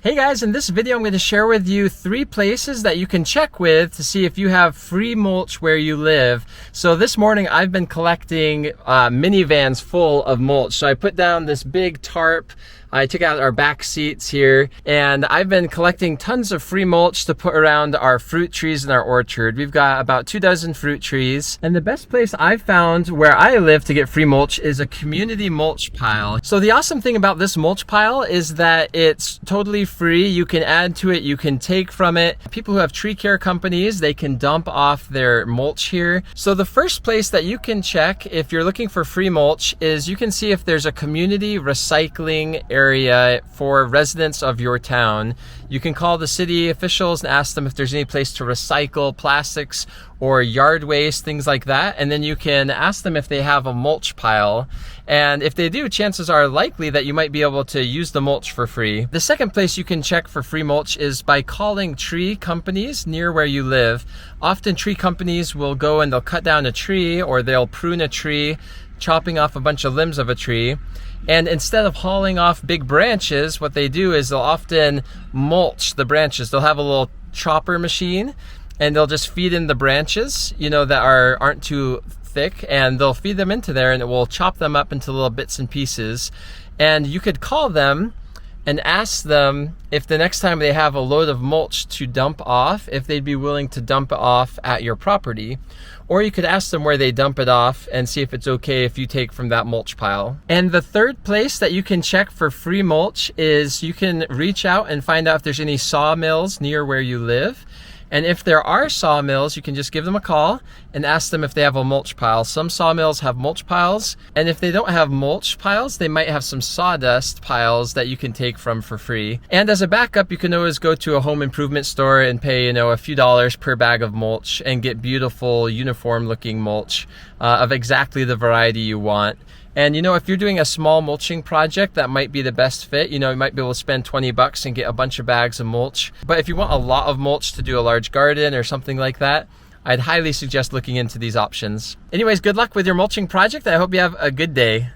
Hey guys, in this video I'm going to share with you 3 places that you can check with to see if you have free mulch where you live. So this morning I've been collecting minivans full of mulch. So I put down this big tarp. I took out our back seats here, and I've been collecting tons of free mulch to put around our fruit trees in our orchard. We've got about 24 fruit trees, and the best place I've found where I live to get free mulch is a community mulch pile. So the awesome thing about this mulch pile is that it's totally free. You can add to it, you can take from it. People who have tree care companies, they can dump off their mulch here. So the first place that you can check if you're looking for free mulch is you can see if there's a community recycling area for residents of your town. You can call the city officials and ask them if there's any place to recycle plastics or yard waste, things like that. And then you can ask them if they have a mulch pile. And if they do, chances are likely that you might be able to use the mulch for free. The second place you can check for free mulch is by calling tree companies near where you live. Often tree companies will go and they'll cut down a tree, or they'll prune a tree, chopping off a bunch of limbs of a tree. And instead of hauling off big branches, what they do is they'll often mulch the branches. They'll have a little chopper machine, and they'll just feed in the branches, that aren't too thick, and they'll feed them into there, and it will chop them up into little bits and pieces. And you could call them and ask them if the next time they have a load of mulch to dump off, if they'd be willing to dump it off at your property. Or you could ask them where they dump it off and see if it's okay if you take from that mulch pile. And the third place that you can check for free mulch is you can reach out and find out if there's any sawmills near where you live. And if there are sawmills, you can just give them a call and ask them if they have a mulch pile. Some sawmills have mulch piles, and if they don't have mulch piles, they might have some sawdust piles that you can take from for free. And as a backup, you can always go to a home improvement store and pay, a few dollars per bag of mulch and get beautiful, uniform-looking mulch of exactly the variety you want. And if you're doing a small mulching project, that might be the best fit. You might be able to spend $20 and get a bunch of bags of mulch. But if you want a lot of mulch to do a large garden or something like that, I'd highly suggest looking into these options. Anyways, good luck with your mulching project. I hope you have a good day.